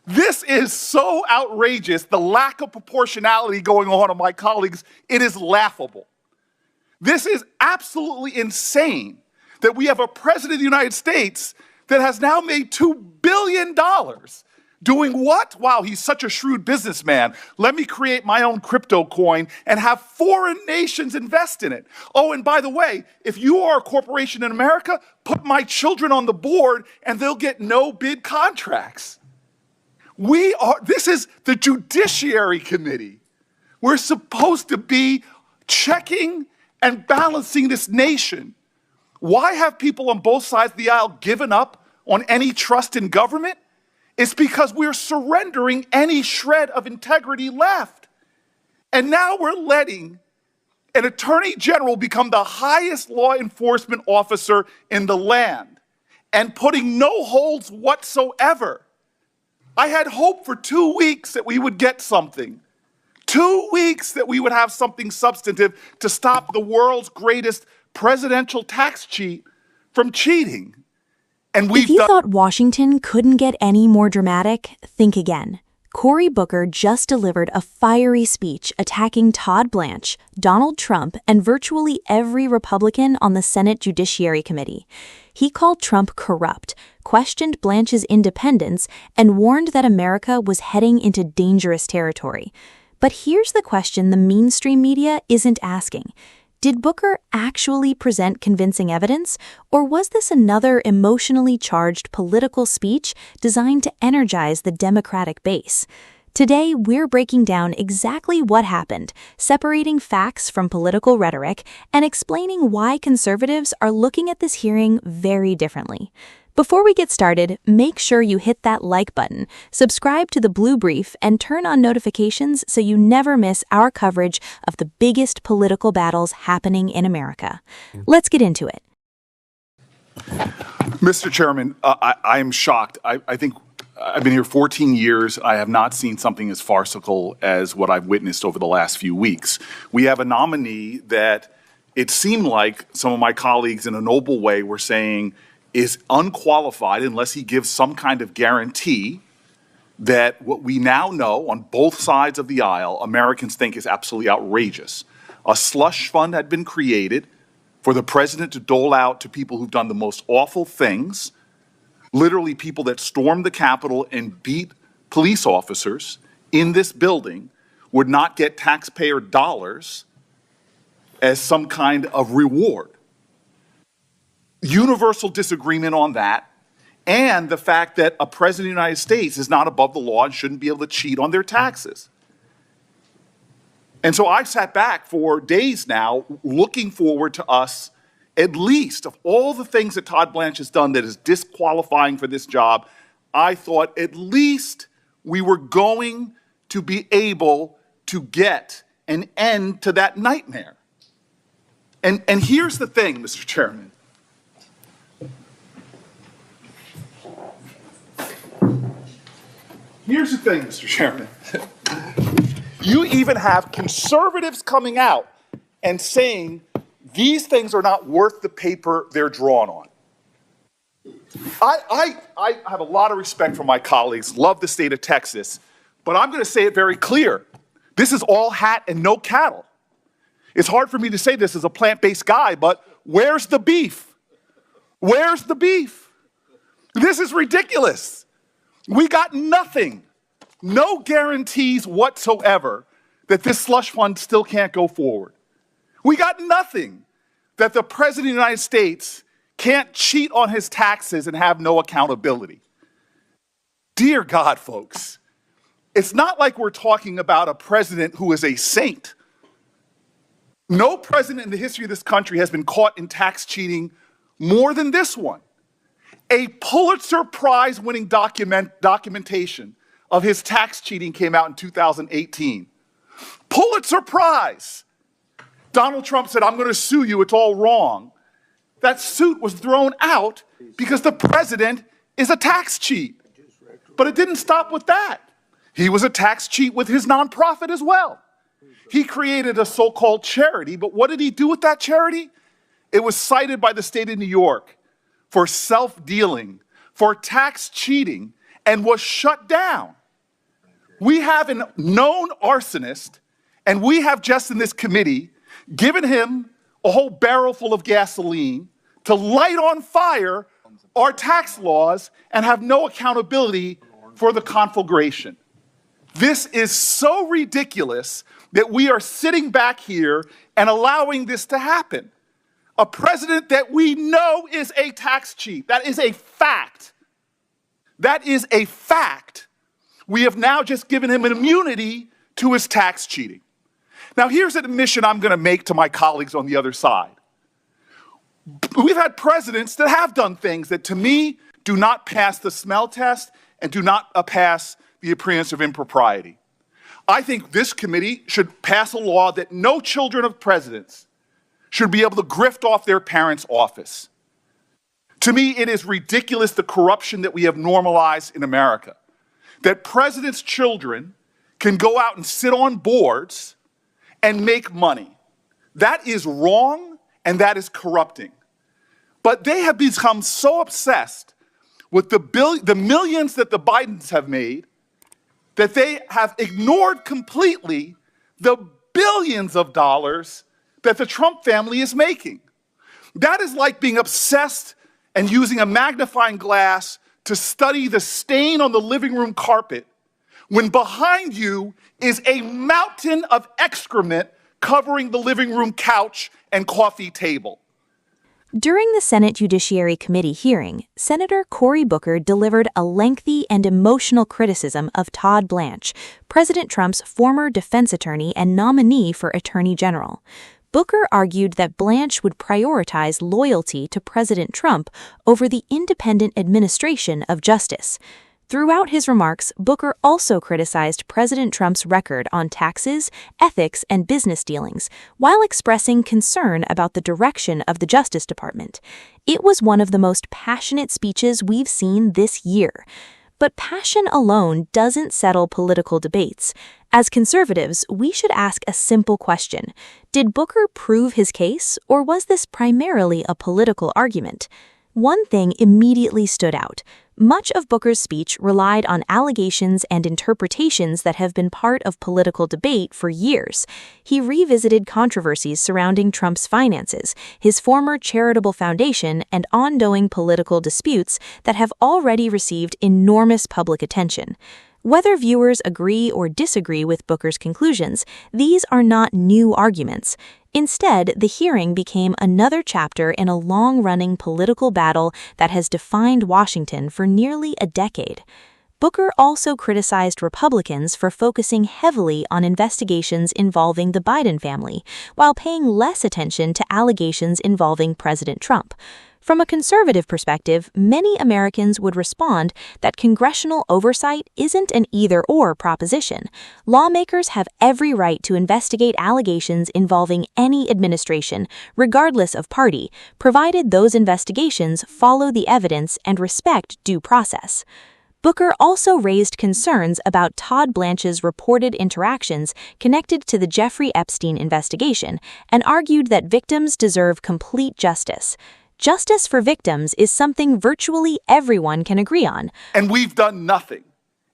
This is so outrageous, the lack of proportionality going on my colleagues, it is laughable. This is absolutely insane that we have a president of the United States that has now made $2 billion doing what? Wow, he's such a shrewd businessman. Let me create my own crypto coin and have foreign nations invest in it. Oh, and by the way, if you are a corporation in America, put my children on the board and they'll get no bid contracts. This is the Judiciary Committee. We're supposed to be checking and balancing this nation. Why have people on both sides of the aisle given up on any trust in government? It's because we're surrendering any shred of integrity left. And now we're letting an attorney general become the highest law enforcement officer in the land and putting no holds whatsoever. I had hope for 2 weeks that we would get something. 2 weeks that we would have something substantive to stop the world's greatest presidential tax cheat from cheating. And if you thought Washington couldn't get any more dramatic, think again. Cory Booker just delivered a fiery speech attacking Todd Blanche, Donald Trump, and virtually every Republican on the Senate Judiciary Committee. He called Trump corrupt, questioned Blanche's independence, and warned that America was heading into dangerous territory. But here's the question the mainstream media isn't asking. Did Booker actually present convincing evidence, or was this another emotionally charged political speech designed to energize the Democratic base? Today, we're breaking down exactly what happened, separating facts from political rhetoric, and explaining why conservatives are looking at this hearing very differently. Before we get started, make sure you hit that like button, subscribe to the Blue Brief, and turn on notifications so you never miss our coverage of the biggest political battles happening in America. Let's get into it. Mr. Chairman, I am shocked. I think I've been here 14 years. I have not seen something as farcical as what I've witnessed over the last few weeks. We have a nominee that it seemed like some of my colleagues in a noble way were saying is unqualified unless he gives some kind of guarantee that what we now know on both sides of the aisle, Americans think is absolutely outrageous. A slush fund had been created for the president to dole out to people who've done the most awful things, literally people that stormed the Capitol and beat police officers in this building would not get taxpayer dollars as some kind of reward. Universal disagreement on that, and the fact that a president of the United States is not above the law and shouldn't be able to cheat on their taxes. And so I sat back for days now looking forward to us, at least of all the things that Todd Blanche has done that is disqualifying for this job, I thought at least we were going to be able to get an end to that nightmare. And here's the thing, Mr. Chairman. Here's the thing, Mr. Chairman. You even have conservatives coming out and saying these things are not worth the paper they're drawn on. I have a lot of respect for my colleagues, love the state of Texas, but I'm going to say it very clear. This is all hat and no cattle. It's hard for me to say this as a plant-based guy, but where's the beef? Where's the beef? This is ridiculous. We got nothing, no guarantees whatsoever that this slush fund still can't go forward. We got nothing that the president of the United States can't cheat on his taxes and have no accountability. Dear God, folks, it's not like we're talking about a president who is a saint. No president in the history of this country has been caught in tax cheating more than this one. A Pulitzer Prize winning documentation of his tax cheating came out in 2018. Pulitzer Prize. Donald Trump said, I'm going to sue you, it's all wrong. That suit was thrown out because the president is a tax cheat. But it didn't stop with that. He was a tax cheat with his nonprofit as well. He created a so-called charity, but what did he do with that charity? It was cited by the state of New York for self-dealing, for tax cheating, and was shut down. We have a known arsonist, and we have just in this committee given him a whole barrel full of gasoline to light on fire our tax laws and have no accountability for the conflagration. This is so ridiculous that we are sitting back here and allowing this to happen. A president that we know is a tax cheat. That is a fact. That is a fact. We have now just given him an immunity to his tax cheating. Now, here's an admission I'm going to make to my colleagues on the other side. We've had presidents that have done things that, to me, do not pass the smell test and do not pass the appearance of impropriety. I think this committee should pass a law that no children of presidents should be able to grift off their parents' office. To me, it is ridiculous the corruption that we have normalized in America, that presidents' children can go out and sit on boards and make money. That is wrong and that is corrupting. But they have become so obsessed with the millions that the Bidens have made that they have ignored completely the billions of dollars that the Trump family is making. That is like being obsessed and using a magnifying glass to study the stain on the living room carpet when behind you is a mountain of excrement covering the living room couch and coffee table. During the Senate Judiciary Committee hearing, Senator Cory Booker delivered a lengthy and emotional criticism of Todd Blanche, President Trump's former defense attorney and nominee for Attorney General. Booker argued that Blanche would prioritize loyalty to President Trump over the independent administration of justice. Throughout his remarks, Booker also criticized President Trump's record on taxes, ethics, and business dealings, while expressing concern about the direction of the Justice Department. It was one of the most passionate speeches we've seen this year. But passion alone doesn't settle political debates. As conservatives, we should ask a simple question. Did Booker prove his case, or was this primarily a political argument? One thing immediately stood out. Much of Booker's speech relied on allegations and interpretations that have been part of political debate for years. He revisited controversies surrounding Trump's finances, his former charitable foundation, and ongoing political disputes that have already received enormous public attention. Whether viewers agree or disagree with Booker's conclusions, these are not new arguments. Instead, the hearing became another chapter in a long-running political battle that has defined Washington for nearly a decade. Booker also criticized Republicans for focusing heavily on investigations involving the Biden family, while paying less attention to allegations involving President Trump. From a conservative perspective, many Americans would respond that congressional oversight isn't an either-or proposition. Lawmakers have every right to investigate allegations involving any administration, regardless of party, provided those investigations follow the evidence and respect due process. Booker also raised concerns about Todd Blanche's reported interactions connected to the Jeffrey Epstein investigation and argued that victims deserve complete justice. Justice for victims is something virtually everyone can agree on. And we've done nothing.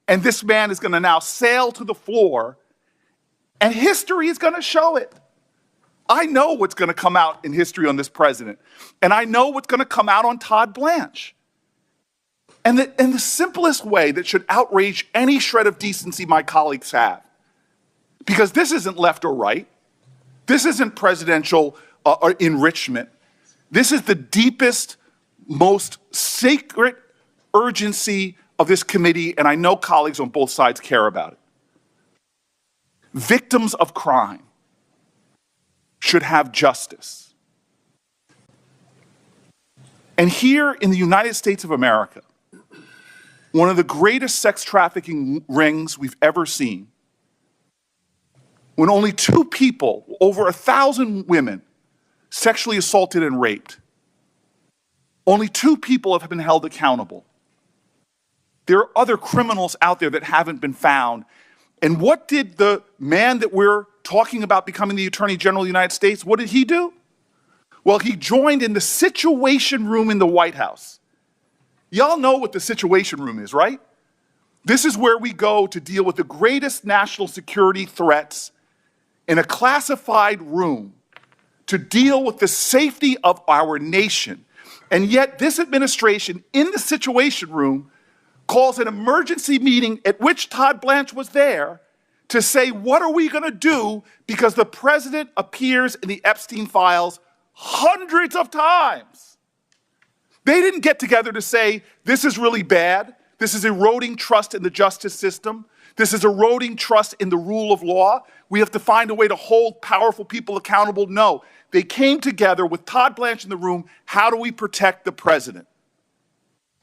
And this man is going to now sail to the floor, and history is going to show it. I know what's going to come out in history on this president, and I know what's going to come out on Todd Blanche. And the simplest way that should outrage any shred of decency my colleagues have, because this isn't left or right, this isn't presidential enrichment, this is the deepest, most sacred urgency of this committee, and I know colleagues on both sides care about it. Victims of crime should have justice. And here in the United States of America, one of the greatest sex trafficking rings we've ever seen, when only 2 people, over 1,000 women, sexually assaulted and raped. Only 2 people have been held accountable. There are other criminals out there that haven't been found. And what did the man that we're talking about becoming the Attorney General of the United States, what did he do? Well, he joined in the Situation Room in the White House. Y'all know what the Situation Room is, right? This is where we go to deal with the greatest national security threats in a classified room, to deal with the safety of our nation. And yet this administration, in the Situation Room, calls an emergency meeting at which Todd Blanche was there to say, what are we going to do, because the president appears in the Epstein files hundreds of times. They didn't get together to say, this is really bad, this is eroding trust in the justice system, this is eroding trust in the rule of law, we have to find a way to hold powerful people accountable. No, they came together with Todd Blanche in the room. How do we protect the president?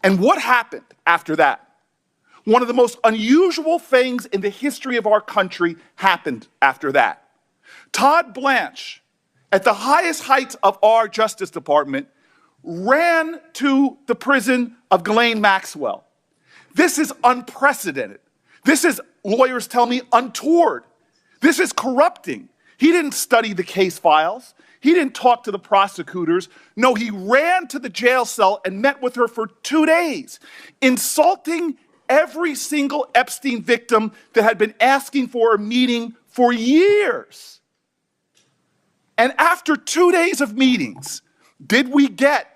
And what happened after that? One of the most unusual things in the history of our country happened after that. Todd Blanche, at the highest heights of our Justice Department, ran to the prison of Ghislaine Maxwell. This is unprecedented. This is, lawyers tell me, untoward. This is corrupting. He didn't study the case files. He didn't talk to the prosecutors. No, he ran to the jail cell and met with her for 2 days, insulting every single Epstein victim that had been asking for a meeting for years. And after 2 days of meetings, did we get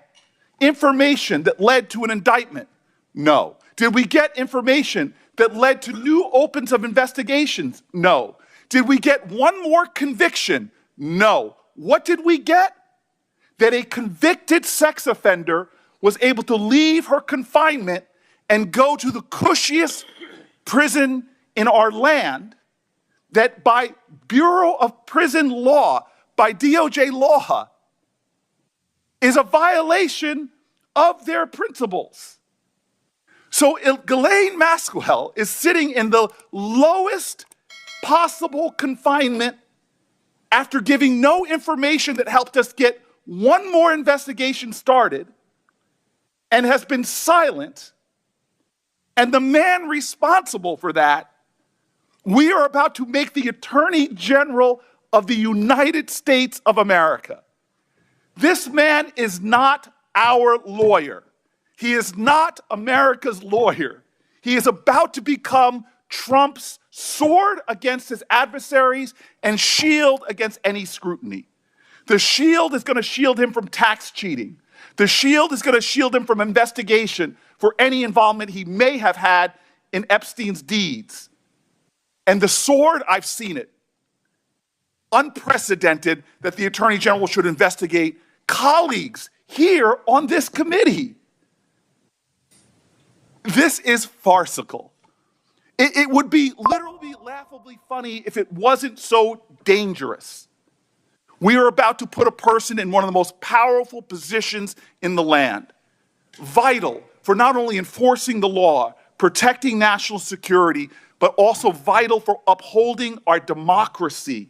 information that led to an indictment? No. Did we get information that led to new opens of investigations? No. Did we get one more conviction? No. What did we get? That a convicted sex offender was able to leave her confinement and go to the cushiest prison in our land, that by Bureau of Prison Law, by DOJ law, is a violation of their principles. So Ghislaine Maxwell is sitting in the lowest possible confinement after giving no information that helped us get one more investigation started, and has been silent. And the man responsible for that, we are about to make the Attorney General of the United States of America. This man is not our lawyer. He is not America's lawyer. He is about to become Trump's sword against his adversaries and shield against any scrutiny. The shield is going to shield him from tax cheating. The shield is going to shield him from investigation for any involvement he may have had in Epstein's deeds. And the sword, I've seen it. Unprecedented that the Attorney General should investigate colleagues here on this committee. This is farcical. It would be literally laughably funny if it wasn't so dangerous. We are about to put a person in one of the most powerful positions in the land, vital for not only enforcing the law, protecting national security, but also vital for upholding our democracy.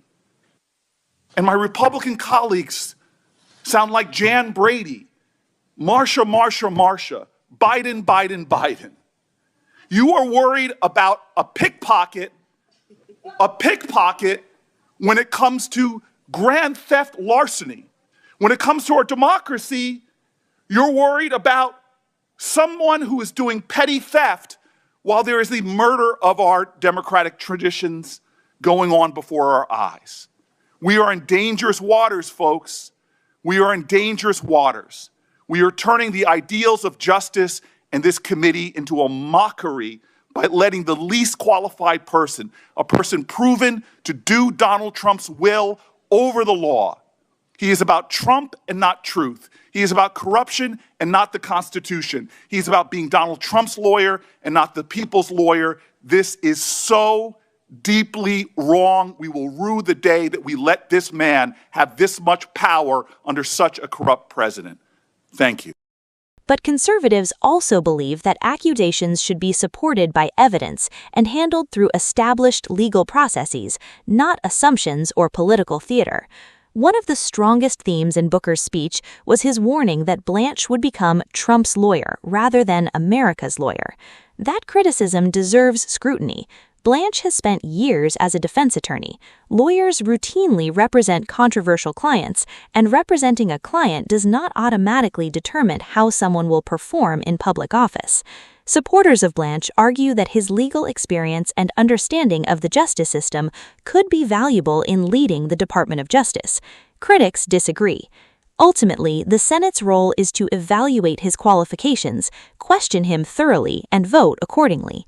And my Republican colleagues sound like Jan Brady, Marsha, Marsha, Marsha, Biden, Biden, Biden. You are worried about a pickpocket when it comes to grand theft larceny. When it comes to our democracy, you're worried about someone who is doing petty theft while there is the murder of our democratic traditions going on before our eyes. We are in dangerous waters, folks. We are in dangerous waters. We are turning the ideals of justice and this committee into a mockery by letting the least qualified person, a person proven to do Donald Trump's will, over the law. He is about Trump and not truth. He is about corruption and not the Constitution. He's about being Donald Trump's lawyer and not the people's lawyer. This is so deeply wrong. We will rue the day that we let this man have this much power under such a corrupt president. Thank you. But conservatives also believe that accusations should be supported by evidence and handled through established legal processes, not assumptions or political theater. One of the strongest themes in Booker's speech was his warning that Blanche would become Trump's lawyer rather than America's lawyer. That criticism deserves scrutiny. Blanche has spent years as a defense attorney. Lawyers routinely represent controversial clients, and representing a client does not automatically determine how someone will perform in public office. Supporters of Blanche argue that his legal experience and understanding of the justice system could be valuable in leading the Department of Justice. Critics disagree. Ultimately, the Senate's role is to evaluate his qualifications, question him thoroughly, and vote accordingly.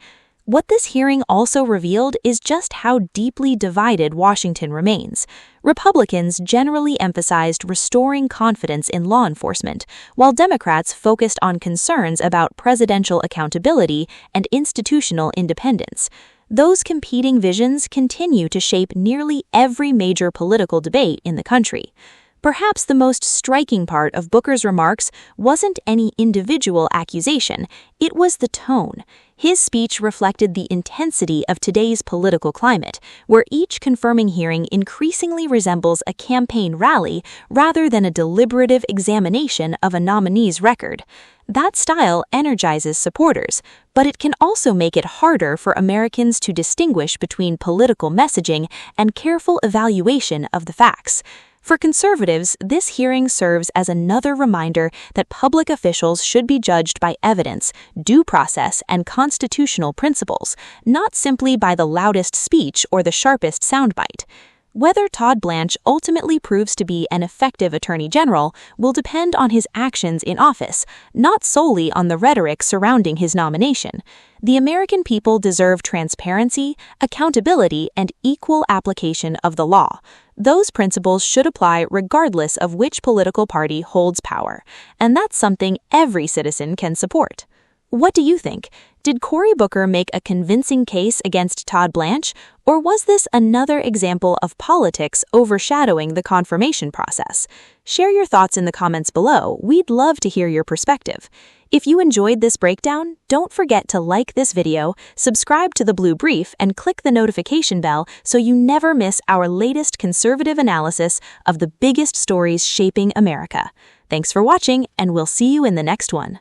What this hearing also revealed is just how deeply divided Washington remains. Republicans generally emphasized restoring confidence in law enforcement, while Democrats focused on concerns about presidential accountability and institutional independence. Those competing visions continue to shape nearly every major political debate in the country. Perhaps the most striking part of Booker's remarks wasn't any individual accusation, it was the tone. His speech reflected the intensity of today's political climate, where each confirming hearing increasingly resembles a campaign rally rather than a deliberative examination of a nominee's record. That style energizes supporters, but it can also make it harder for Americans to distinguish between political messaging and careful evaluation of the facts. For conservatives, this hearing serves as another reminder that public officials should be judged by evidence, due process, and constitutional principles, not simply by the loudest speech or the sharpest soundbite. Whether Todd Blanche ultimately proves to be an effective attorney general will depend on his actions in office, not solely on the rhetoric surrounding his nomination. The American people deserve transparency, accountability, and equal application of the law. Those principles should apply regardless of which political party holds power, and that's something every citizen can support. What do you think? Did Cory Booker make a convincing case against Todd Blanche, or was this another example of politics overshadowing the confirmation process? Share your thoughts in the comments below. We'd love to hear your perspective. If you enjoyed this breakdown, don't forget to like this video, subscribe to the Blue Brief, and click the notification bell so you never miss our latest conservative analysis of the biggest stories shaping America. Thanks for watching, and we'll see you in the next one.